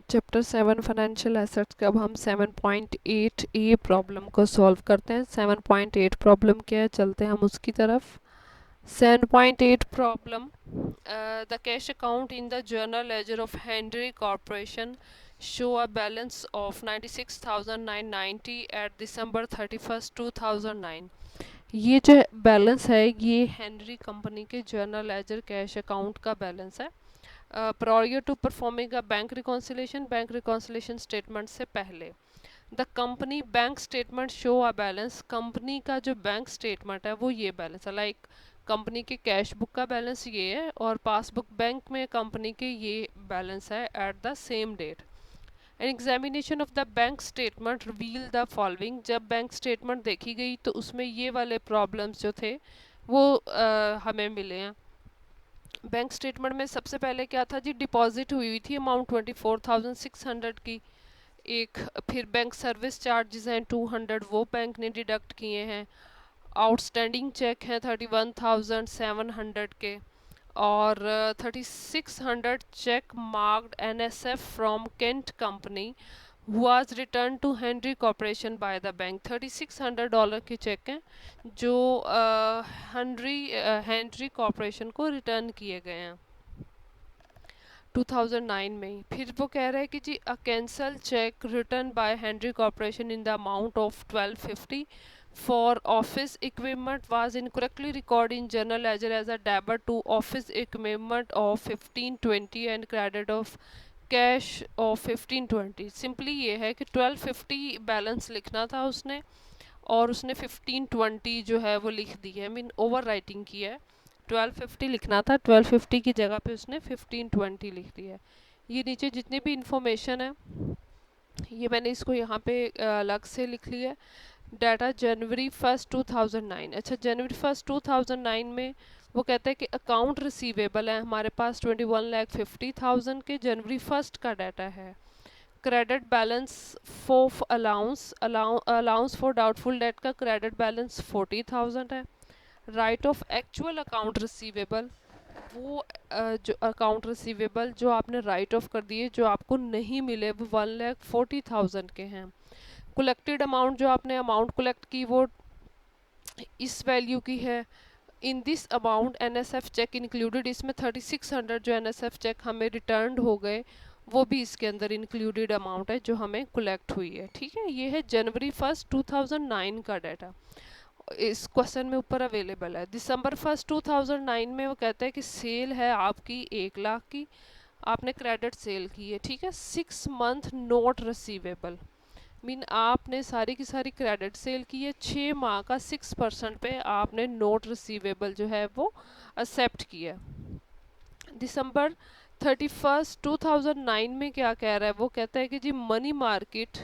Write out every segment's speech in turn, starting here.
Chapter 7 financial assets का अब हम 7.8 ए प्रॉब्लम को सॉल्व करते हैं। 7.8 प्रॉब्लम क्या है, चलते हैं हम उसकी तरफ। 7.8 problem, the cash account in the journal ledger of Henry Corporation show a balance of 96,990 at December 31st 2009। ये जो बैलेंस है ये हेनरी कंपनी के जर्नल लेजर कैश अकाउंट का बैलेंस है prior to performing a bank reconciliation statement से पहले। The company bank statement show a balance, company का जो बैंक स्टेटमेंट है वो ये बैलेंस है। लाइक कंपनी के कैश बुक का बैलेंस ये है और पासबुक बैंक में कंपनी के ये बैलेंस है at the same date. An examination of the bank statement reveal the following, जब बैंक स्टेटमेंट देखी गई तो उसमें ये वाले प्रॉब्लम्स जो थे वो हमें मिले हैं। बैंक स्टेटमेंट में सबसे पहले क्या था जी, डिपॉजिट हुई थी अमाउंट 24,600 की एक, फिर बैंक सर्विस चार्जेस हैं 200, वो बैंक ने डिडक्ट किए हैं। आउटस्टैंडिंग चेक हैं 31,700 के, और 3,600 check marked NSF from Kent company was returned to Henry Corporation by the bank। $3,600 के चेक हैं जो हेनरी कॉरपोरेशन को रिटर्न किए गए हैं 2009 में ही। फिर वो कह रहे हैं कि जी a cancel cheque return by Henry corporation in the amount of 1250 for office equipment was incorrectly record in journal ledger as a debit to office equipment of 1520 and credit of cash of 1520। Simply ये है कि 1250 balance लिखना था उसने और उसने 1520 जो है वो लिख दी है, मीन ओवर राइटिंग की है। 1250 लिखना था, 1250 की जगह पे उसने 1520 लिख दिया है। ये नीचे जितनी भी इंफॉर्मेशन है ये मैंने इसको यहाँ पे अलग से लिख लिया है। डाटा जनवरी 1 2009। अच्छा, जनवरी 1 2009 में वो कहते हैं कि अकाउंट रिसीवेबल है हमारे पास 21,50,000 के, जनवरी 1 का डाटा है। Credit balance for allowance for doubtful date का क्रेडिट बैलेंस 40,000 है। Right of actual account receivable, वो जो अकाउंट रिसीवेबल जो आपने राइट ऑफ कर दिए जो आपको नहीं मिले वो 1,40,000 के हैं। कलेक्टेड अमाउंट, जो आपने अमाउंट कलेक्ट की वो इस वैल्यू की है। In this amount NSF check included, इसमें 3,600 जो NSF चेक हमें रिटर्न हो गए वो भी इसके अंदर इंक्लूडेड अमाउंट है जो हमें कलेक्ट हुई है। ठीक है, ये है जनवरी 1 2009 का डाटा, इस क्वेश्चन में ऊपर अवेलेबल है। दिसंबर 1 2009 में वो कहता है कि सेल है आपकी 1 लाख की, आपने क्रेडिट सेल की है। ठीक है, 6 मंथ नोट रिसीवेबल, मीन आपने सारी की सारी क्रेडिट सेल की है, 6 माह का 6% पे आपने नोट रिसीवेबल जो है वो एक्सेप्ट किया। दिसंबर 31 2009 में क्या कह रहा है, वो कहता है कि जी मनी मार्केट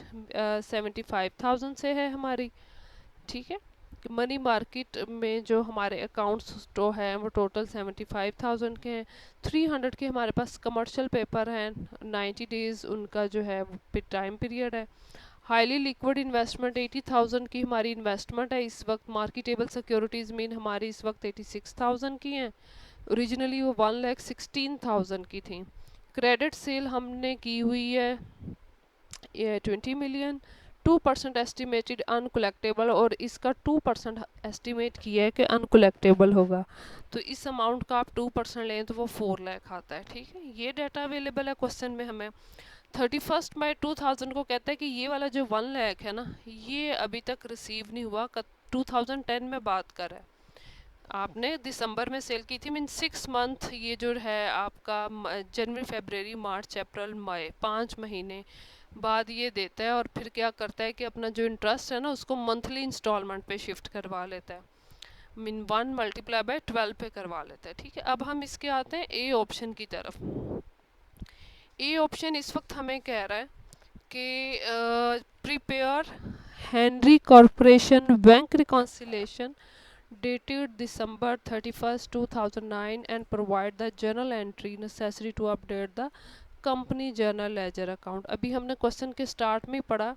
75,000 से है हमारी। ठीक है, मनी मार्केट में जो हमारे अकाउंट्स तो हैं वो टोटल 75,000 के हैं। 300 के हमारे पास कमर्शियल पेपर हैं, 90 डेज उनका जो है टाइम पीरियड है। हाईली लिक्विड इन्वेस्टमेंट 80,000 की हमारी इन्वेस्टमेंट है इस वक्त। मार्केटेबल सिक्योरिटीज़ मीन हमारी इस वक्त 86,000 की हैं, ओरिजिनली वो 1,16,000 की थी। क्रेडिट सेल हमने की हुई है ये 20 मिलियन। 2% एस्टिमेटेड अनकलेक्टेबल, और इसका 2% एस्टिमेट किया है कि अनकलेक्टेबल होगा, तो इस अमाउंट का आप 2% लें तो वो 4 लाख आता है। ठीक है, ये डाटा अवेलेबल है क्वेश्चन में हमें। 31 मई 2000 को कहता है कि ये वाला जो 1 लाख है ना ये अभी तक रिसीव नहीं हुआ, 2010 में बात कर है। आपने दिसंबर में सेल की थी, मीन 6 मंथ, ये जो है आपका जनवरी फरवरी मार्च अप्रैल मई 5 महीने बाद ये देता है, और फिर क्या करता है कि अपना जो इंटरेस्ट है ना उसको मंथली इंस्टॉलमेंट पे शिफ्ट करवा लेता है, मीन 1 × 12 पे करवा लेता है। ठीक है, अब हम इसके आते हैं ए ऑप्शन की तरफ। ए ऑप्शन इस वक्त हमें कह रहा है कि prepare Henry corporation bank reconciliation dated December 31 2009 and provide the journal entry necessary to update the company journal ledger account. अभी हमने क्वेश्चन के स्टार्ट में पढ़ा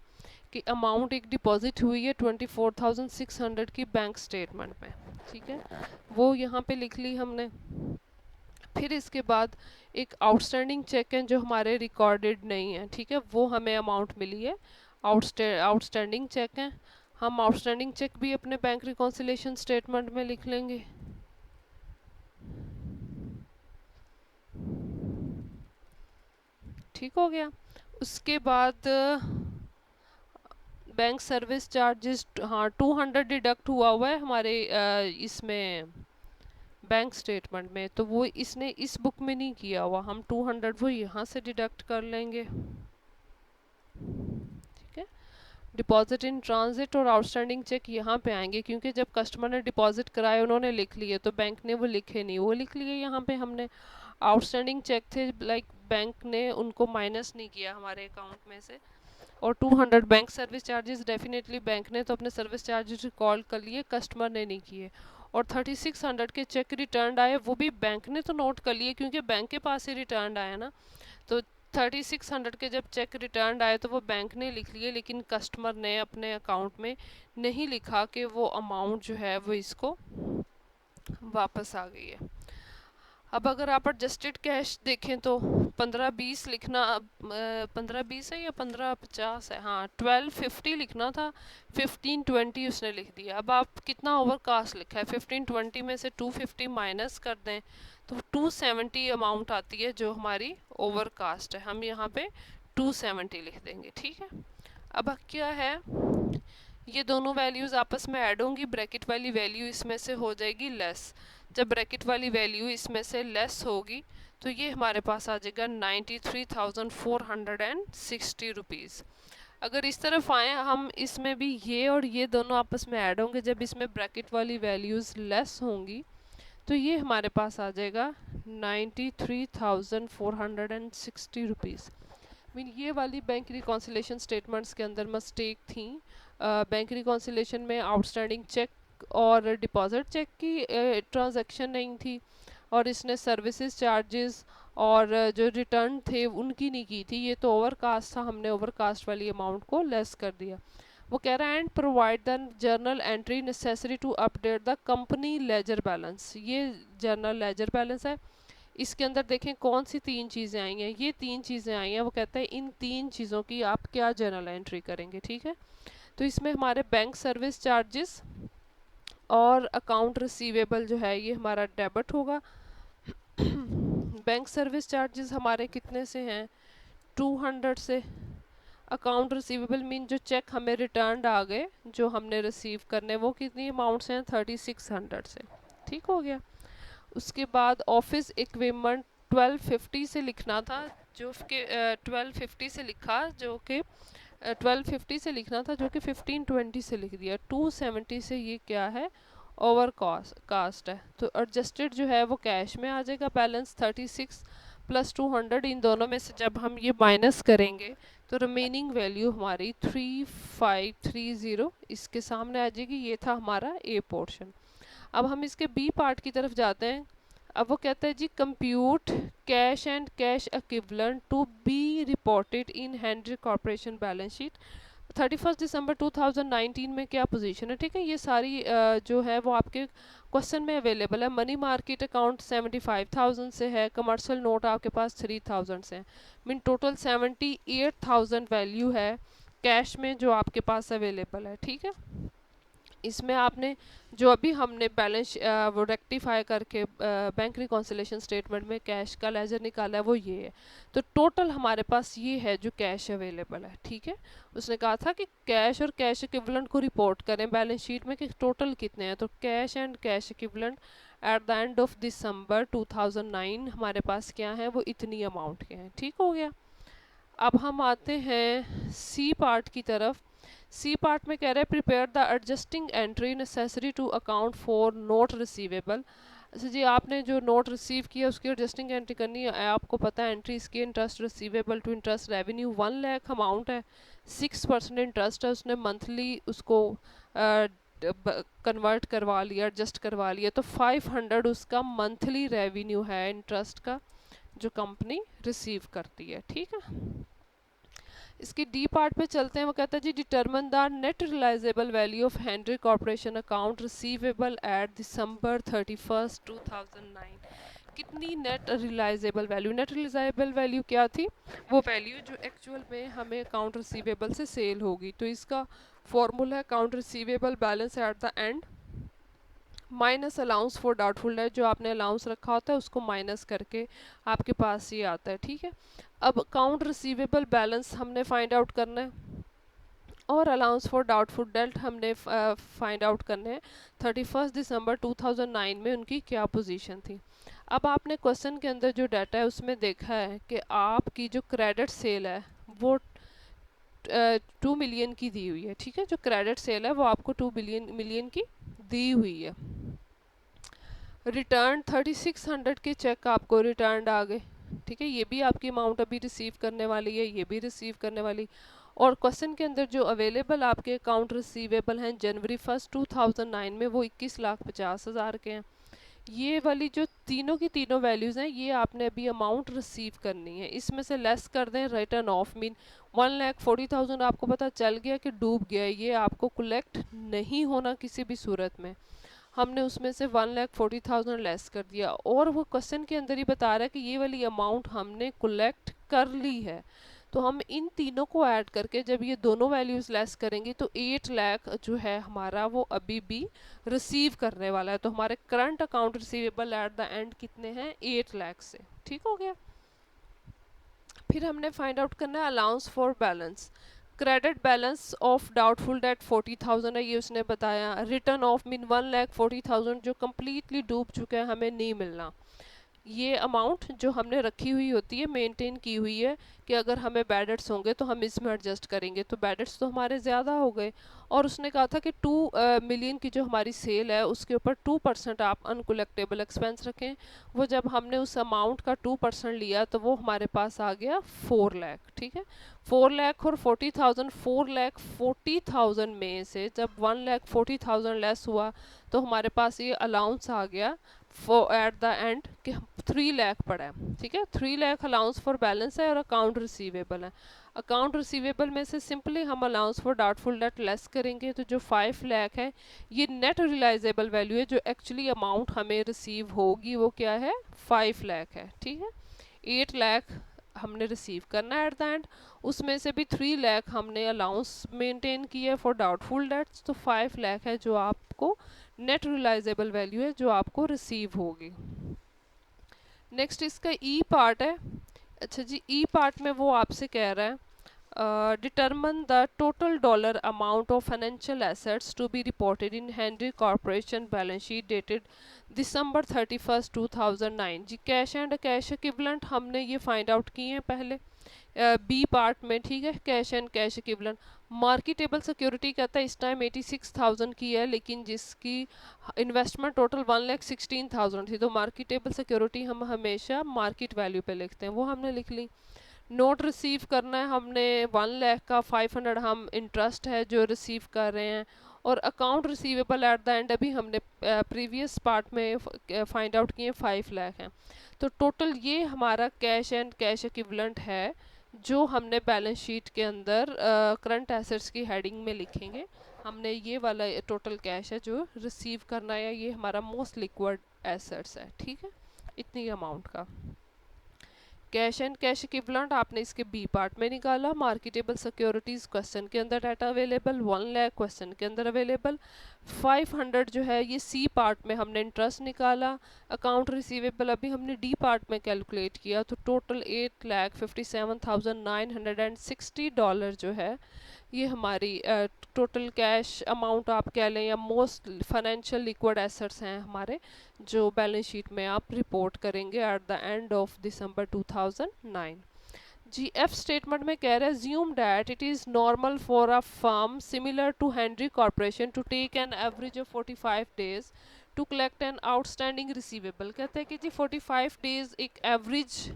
कि अमाउंट एक डिपॉजिट हुई है 24,600 की बैंक स्टेटमेंट में। ठीक है, वो यहाँ पे लिख ली हमने। फिर इसके बाद एक आउटस्टैंडिंग चेक है जो हमारे रिकॉर्डेड नहीं है, ठीक है, वो हमें अमाउंट मिली है, आउटस्टैंडिंग चेक है। हम आउटस्टैंडिंग चेक भी अपने बैंक रिकॉन्सिलेशन स्टेटमेंट में लिख लेंगे। ठीक हो गया। उसके बाद बैंक सर्विस चार्जेस, हाँ 200 डिडक्ट हुआ है हमारे इसमें बैंक स्टेटमेंट में, तो वो इसने इस बुक में नहीं किया हुआ, हम 200 वो यहाँ से डिडक्ट कर लेंगे। ठीक है, डिपॉजिट इन ट्रांजिट और आउटस्टैंडिंग चेक यहाँ पे आएंगे, क्योंकि जब कस्टमर ने डिपॉजिट कराए उन्होंने लिख लिए, तो बैंक ने वो लिखे नहीं, वो लिख लिए यहाँ पे हमने। आउटस्टैंडिंग चेक थे लाइक बैंक ने उनको माइनस नहीं किया हमारे अकाउंट में से। और 200 bank service charges, definitely bank ने तो अपने सर्विस चार्जेस रिकॉर्ड कर लिए, कस्टमर ने नहीं किए। और 3600 के चेक रिटर्न आए, वो भी बैंक ने तो नोट कर लिए क्योंकि बैंक के पास ही रिटर्न आया ना। तो 3600 के जब चेक रिटर्न आए तो वो बैंक ने लिख लिए, लेकिन कस्टमर ने अपने अकाउंट में नहीं लिखा कि वो अमाउंट जो है वो इसको वापस आ गई है। अब अगर आप एडजस्टेड कैश देखें तो 1520 लिखना, 1520 है या 1550 है, हाँ 1250 लिखना था, 1520 उसने लिख दिया। अब आप कितना ओवरकास्ट लिखा है, 1520 में से 250 माइनस कर दें तो 270 अमाउंट आती है जो हमारी ओवरकास्ट है, हम यहाँ पे 270 लिख देंगे। ठीक है, अब क्या है, ये दोनों वैल्यूज़ आपस में ऐड होंगी, ब्रैकेट वाली वैल्यू इसमें से हो जाएगी लेस। जब ब्रैकेट वाली वैल्यू इसमें से लेस होगी तो ये हमारे पास आ जाएगा 93,460 रुपीज़। अगर इस तरफ आए हम, इसमें भी ये और ये दोनों आपस में ऐड होंगे, जब इसमें ब्रैकेट वाली वैल्यूज़ लेस होंगी तो ये हमारे पास आ जाएगा 93,460 रुपीज़। मीन ये वाली बैंक रिकॉन्सिलेशन स्टेटमेंट्स के अंदर मिस्टेक थी। बैंक रिकॉन्सिलेशन में आउटस्टैंडिंग चेक और डिपॉजिट चेक की ट्रांजैक्शन नहीं थी, और इसने सर्विसेज चार्जेस और जो रिटर्न थे उनकी नहीं की थी, ये तो ओवरकास्ट था, हमने ओवरकास्ट वाली अमाउंट को लेस कर दिया। वो कह रहा है and provide the journal entry necessary to update the company ledger balance. ये जर्नल लेजर बैलेंस है, इसके अंदर देखें कौन सी 3 चीज़ें आई हैं, ये 3 चीज़ें आई हैं। वो कहता है इन 3 चीज़ों की आप क्या जर्नल एंट्री करेंगे। ठीक है, तो इसमें हमारे बैंक सर्विस चार्जेस और अकाउंट रिसीवेबल जो है ये हमारा डेबिट होगा। बैंक सर्विस चार्जेस हमारे कितने से हैं, 200 से। अकाउंट रिसीवेबल मीन जो चेक हमें रिटर्न आ गए जो हमने रिसीव करने, वो कितनी अमाउंट से हैं, 3600 से। ठीक हो गया। उसके बाद ऑफिस इक्विपमेंट 1250 से लिखना था, जो कि 1250 से लिखा, जो कि 1250 से लिखना था, जो कि 1520 से लिख दिया। 270 से ये क्या है, ओवर कास्ट है, तो एडजस्टेड जो है वो कैश में आ जाएगा। बैलेंस 36 प्लस 200, इन दोनों में से जब हम ये माइनस करेंगे तो रिमेनिंग वैल्यू हमारी 3530 इसके सामने आ जाएगी। ये था हमारा ए पोर्शन। अब हम इसके बी पार्ट की तरफ जाते हैं। अब वो कहता है जी compute cash and cash equivalent to be reported in Henry corporation balance sheet 31 December 2019 में क्या पोजीशन है। ठीक है, ये सारी जो है वो आपके क्वेश्चन में अवेलेबल है। मनी मार्केट अकाउंट 75,000 से है, कमर्शियल नोट आपके पास 3000 से है, मीन टोटल 78,000 वैल्यू है कैश में जो आपके पास अवेलेबल है। ठीक है, इसमें आपने जो अभी हमने बैलेंस वो रेक्टिफाई करके बैंक रिकॉन्सिलेशन स्टेटमेंट में कैश का लेजर निकाला है, वो ये है। तो टोटल हमारे पास ये है जो कैश अवेलेबल है। ठीक है, उसने कहा था कि कैश और कैश इक्विवेलेंट को रिपोर्ट करें बैलेंस शीट में कि टोटल कितने हैं। तो cash and cash equivalent eight the end of December 2009 हमारे पास क्या है, वो इतनी अमाउंट के हैं। ठीक हो गया। अब हम आते हैं सी पार्ट की तरफ। सी पार्ट में कह रहे हैं prepare the adjusting entry necessary to account for note receivable. अच्छा जी, आपने जो नोट रिसीव किया उसकी एडजस्टिंग एंट्री करनी है। आपको पता है एंट्री इसकी interest receivable to interest revenue 1 lakh amount है, 6% इंटरेस्ट है, उसने मंथली उसको कन्वर्ट करवा लिया, एडजस्ट करवा लिया, तो 500 उसका मंथली रेवेन्यू है इंटरेस्ट का जो कंपनी रिसीव करती है। ठीक है, इसकी डी पार्ट पे चलते हैं। वो कहता है जी determine the net realisable value of Henry corporation account receivable at December 31, 2009। कितनी net realisable value, net realisable value क्या थी, वो वैल्यू जो एक्चुअल में हमें अकाउंट रिसीवेबल से सेल होगी। तो इसका फॉर्मूला है account receivable balance eight the and minus allowance for doubtful date, जो आपने अलाउंस रखा होता है उसको माइनस करके आपके पास ये आता है। ठीक है, अब अकाउंट रिसीवेबल बैलेंस हमने फाइंड आउट करना है और अलाउंस फॉर डाउटफुल डेट हमने फाइंड आउट करने हैं 31 दिसंबर 2009 में उनकी क्या पोजीशन थी। अब आपने क्वेश्चन के अंदर जो डाटा है उसमें देखा है कि आपकी जो क्रेडिट सेल है वो 2 मिलियन की दी हुई है। ठीक है, जो क्रेडिट सेल है वो आपको 2 मिलियन की दी हुई है। रिटर्न 3600 के चेक आपको रिटर्न आ गए। ठीक है, ये भी आपकी अमाउंट अभी रिसीव करने वाली है, ये भी रिसीव करने वाली। और क्वेश्चन के अंदर जो अवेलेबल आपके अकाउंट रिसीवेबल हैं जनवरी 1 2009 में वो 21,50,000 के हैं। ये वाली जो तीनों की तीनों वैल्यूज़ हैं ये आपने अभी अमाउंट रिसीव करनी है, इसमें से लेस कर दें रिटर्न ऑफ मीन 1,40,000 आपको पता चल गया कि डूब गया, ये आपको कलेक्ट नहीं होना किसी भी सूरत में। हमने उसमें से 1,40,000 लेस कर दिया और वो क्वेश्चन के अंदर ही बता रहा है कि ये वाली अमाउंट हमने कलेक्ट कर ली है। तो हम इन तीनों को ऐड करके जब ये दोनों वैल्यूज़ लेस करेंगे तो 8 लाख जो है हमारा वो अभी भी रिसीव करने वाला है। तो हमारे current account receivable eight the and कितने हैं, 8 लाख से। ठीक हो गया। फिर हमने फाइंड आउट करना है allowance for balance. Credit balance of doubtful debt 40,000 है, ये उसने बताया। रिटर्न ऑफ मीन 1,40,000 जो कम्प्लीटली डूब चुका है, हमें नहीं मिलना। ये अमाउंट जो हमने रखी हुई होती है, मेंटेन की हुई है कि अगर हमें बैड डेट्स होंगे तो हम इसमें एडजस्ट करेंगे। तो बैड डेट्स तो हमारे ज़्यादा हो गए और उसने कहा था कि 2 मिलियन की जो हमारी सेल है उसके ऊपर 2% आप अनकलेक्टेबल एक्सपेंस रखें। वो जब हमने उस अमाउंट का 2% लिया तो वो हमारे पास आ गया 4 लाख। ठीक है, 4 लाख और 40,000, 4,40,000 में से जब 1,40,000 लेस हुआ तो हमारे पास ये अलाउंस आ गया एट द एंड कि 3 लाख पड़ा है। ठीक है, 3 लाख अलाउंस फॉर बैलेंस है और अकाउंट रिसीवेबल है। अकाउंट रिसीवेबल में से सिंपली हम allowance for doubtful date less करेंगे तो जो 5 लाख है ये नेट रियलाइजेबल वैल्यू है, जो एक्चुअली अमाउंट हमें रिसीव होगी वो क्या है, 5 लाख है। ठीक है, 8 लाख हमने रिसीव करना है एट द एंड, उसमें से भी 3 लाख हमने अलाउंस मेंटेन किया है फॉर डाउटफुल डेट्स, तो 5 लाख है जो आपको नेट रियलाइजेबल वैल्यू है जो आपको रिसीव होगी। नेक्स्ट इसका ई पार्ट है। अच्छा जी, ई पार्ट में वो आपसे कह रहा है determine the total dollar amount of financial assets to be reported in Henry corporation balance sheet dated December 31 2009। जी कैश एंड कैश इक्विवेलेंट हमने ये फाइंड आउट किए हैं पहले बी पार्ट में। ठीक है, cash and cash equivalent. Marketable security कहता है इस टाइम 86,000 की है, लेकिन जिसकी इन्वेस्टमेंट टोटल 1,16,000 थी, तो मार्केटेबल सिक्योरिटी हम हमेशा मार्केट वैल्यू पे लिखते हैं, वो हमने लिख ली। नोट रिसीव करना है हमने 1 लाख का, 500 हम इंटरेस्ट है जो रिसीव कर रहे हैं। और account receivable eight the and अभी हमने प्रीवियस पार्ट में फाइंड आउट किए 5 लाख हैं। तो टोटल ये हमारा कैश एंड कैश इक्विवेलेंट है जो हमने बैलेंस शीट के अंदर करंट एसेट्स की हेडिंग में लिखेंगे। हमने ये वाला टोटल कैश है जो रिसीव करना है, ये हमारा मोस्ट लिक्विड एसेट्स है। ठीक है, इतनी अमाउंट का कैश एंड कैश इक्विवेलेंट आपने इसके बी पार्ट में निकाला। मार्केटेबल सिक्योरिटीज क्वेश्चन के अंदर डाटा अवेलेबल, 1 लाख क्वेश्चन के अंदर अवेलेबल, 500 जो है ये सी पार्ट में हमने इंटरेस्ट निकाला। अकाउंट रिसीवेबल अभी हमने डी पार्ट में कैलकुलेट किया, तो टोटल 8,57,960 डॉलर जो है ये हमारी टोटल कैश अमाउंट आप कह लें या मोस्ट फाइनेंशियल लिक्विड एसेट्स हैं हमारे, जो बैलेंस शीट में आप रिपोर्ट करेंगे at the end of December 2009। जी एफ स्टेटमेंट में कह रहा है assume that it is normal for a firm similar to Henry corporation to take an average of 45 days to collect an outstanding receivable. कहते हैं कि जी 45 डेज एक एवरेज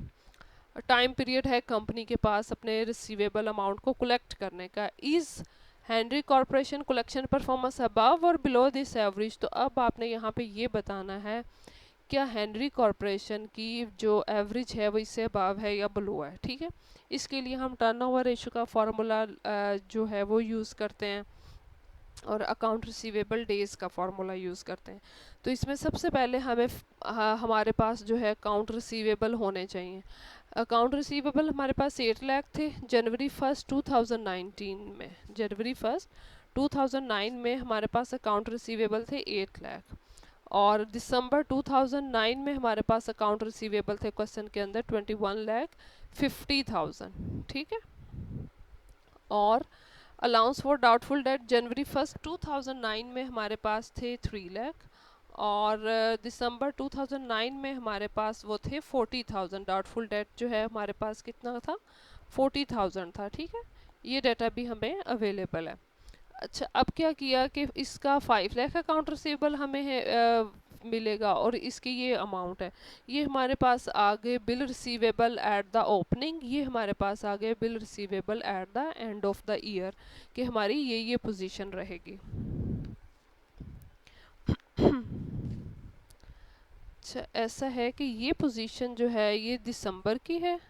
टाइम पीरियड है कंपनी के पास अपने रिसीवेबल अमाउंट को कलेक्ट करने का। Is Henry corporation collection performance above और बिलो दिस एवरेज। तो अब आपने यहाँ पे ये बताना है क्या हेनरी कॉर्पोरेशन की जो एवरेज है वो इससे अबव है या बिलो है। ठीक है, इसके लिए हम टर्नओवर रेशियो का फॉर्मूला जो है वो यूज़ करते हैं। और अकाउंट रिसीवेबल डेज का फॉर्मूला यूज़ करते हैं। तो इसमें सबसे पहले हमें हमारे पास जो है अकाउंट रिसीवेबल होने चाहिए। अकाउंट रिसीवेबल हमारे पास 8 लाख थे जनवरी 1 2019 में। जनवरी 1 2009 में हमारे पास अकाउंट रिसीवेबल थे 8 लाख, और दिसंबर 2009 में हमारे पास अकाउंट रिसीवेबल थे क्वेश्चन के अंदर 21,50,000। ठीक है। और अलाउंस फॉर डाउटफुल डेट जनवरी 1 2009 में हमारे पास थे 3 लाख, और दिसंबर 2009 में हमारे पास वो थे 40,000। डाउटफुल डेट जो है हमारे पास कितना था, 40,000 था। ठीक है, ये डाटा भी हमें अवेलेबल है। अच्छा, अब क्या किया कि इसका 5 लाख अकाउंट रिसीवेबल हमें है मिलेगा, और इसकी ये अमाउंट है, ये हमारे पास आ गए bill receivable at the opening, ये हमारे पास आ गए bill receivable eight the end of the year, कि हमारी ये पोजीशन रहेगी। अच्छा, ऐसा है कि ये पोजीशन जो है ये दिसंबर की है,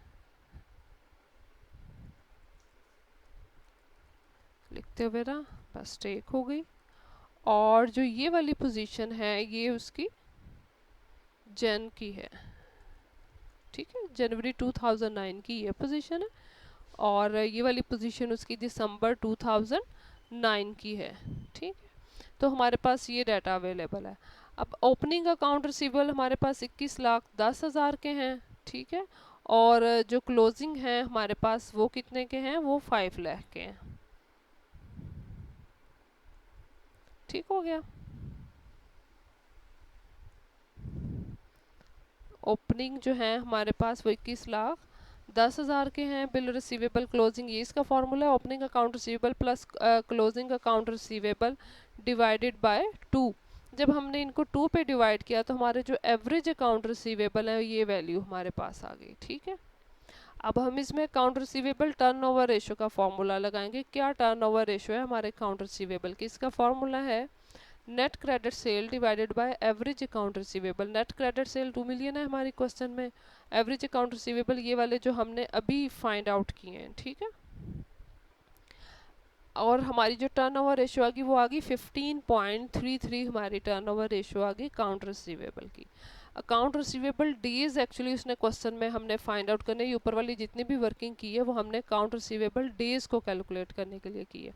लिखते हुए ना बस टेक हो गई, और जो ये वाली पोजीशन है ये उसकी जन की है। ठीक है, जनवरी 2009 की ये पोजीशन है, और ये वाली पोजीशन उसकी दिसंबर 2009 की है। ठीक है, तो हमारे पास ये डाटा अवेलेबल है। अब ओपनिंग अकाउंट रिसीवेबल हमारे पास 21,10,000 के हैं। ठीक है, और जो क्लोजिंग है हमारे पास वो कितने के हैं, वो 5 लाख के हैं। ठीक हो गया। ओपनिंग जो है हमारे पास वो 21,10,000 के हैं, बिल रिसीवेबल क्लोजिंग, ये इसका फॉर्मूला है, opening account receivable plus closing account receivable divided by 2। जब हमने इनको 2 पे डिवाइड किया तो हमारे जो एवरेज अकाउंट रिसीवेबल है ये वैल्यू हमारे पास आ गई। ठीक है, अब हम इसमें अकाउंट रिसीवेबल टर्नओवर रेशो का फॉर्मूला लगाएंगे। क्या टर्नओवर रेशो है हमारे अकाउंट रिसीवेबल की, इसका फॉर्मूला है net credit sale divided by average account receivable. Net credit sale 2 million है हमारी क्वेश्चन में, एवरेज अकाउंट रिसीवेबल ये वाले जो हमने अभी फाइंड आउट किए हैं। ठीक है, और हमारी जो टर्नओवर रेशो आ गई वो आ गई 15.33, हमारी टर्नओवर रेशो आ गई अकाउंट रिसीवेबल की। अकाउंट रिसीवेबल डेज एक्चुअली उसने क्वेश्चन में हमने फाइंड आउट करने, ये ऊपर वाली जितनी भी वर्किंग की है वो हमने अकाउंट रिसीवेबल डेज को कैलकुलेट करने के लिए की है।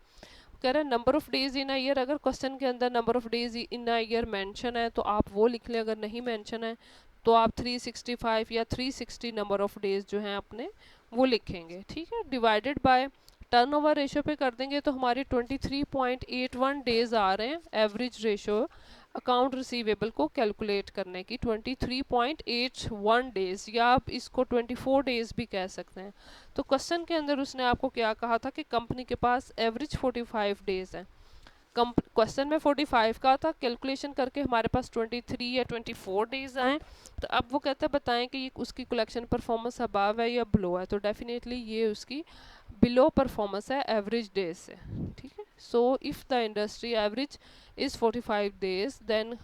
कह रहा है number of days in a year, अगर क्वेश्चन के अंदर number of days in a year mention है तो आप वो लिख लें, अगर नहीं मेंशन है तो आप 365 या 360 नंबर ऑफ डेज जो हैं अपने वो लिखेंगे। ठीक है, डिवाइडेड बाय टर्नओवर रेशो पे कर देंगे तो हमारे 23.81 डेज आ रहे हैं एवरेज रेशो अकाउंट रिसीवेबल को कैलकुलेट करने की, 23.81 डेज, या आप इसको 24 डेज भी कह सकते हैं। तो क्वेश्चन के अंदर उसने आपको क्या कहा था कि कंपनी के पास एवरेज 45 डेज है। क्वेश्चन में 45 का था, कैलकुलेशन करके हमारे पास 23 या 24 डेज आए। तो अब वो कहते हैं बताएं कि ये उसकी कलेक्शन परफॉर्मेंस अबव है या बिलो है, तो डेफिनेटली ये उसकी बिलो परफॉर्मेंस है एवरेज डेज से। ठीक है, so if the industry average is 45 days then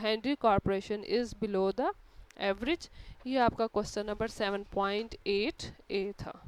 Henry Corporation is below the average. ये आपका क्वेश्चन नंबर 7.8 था।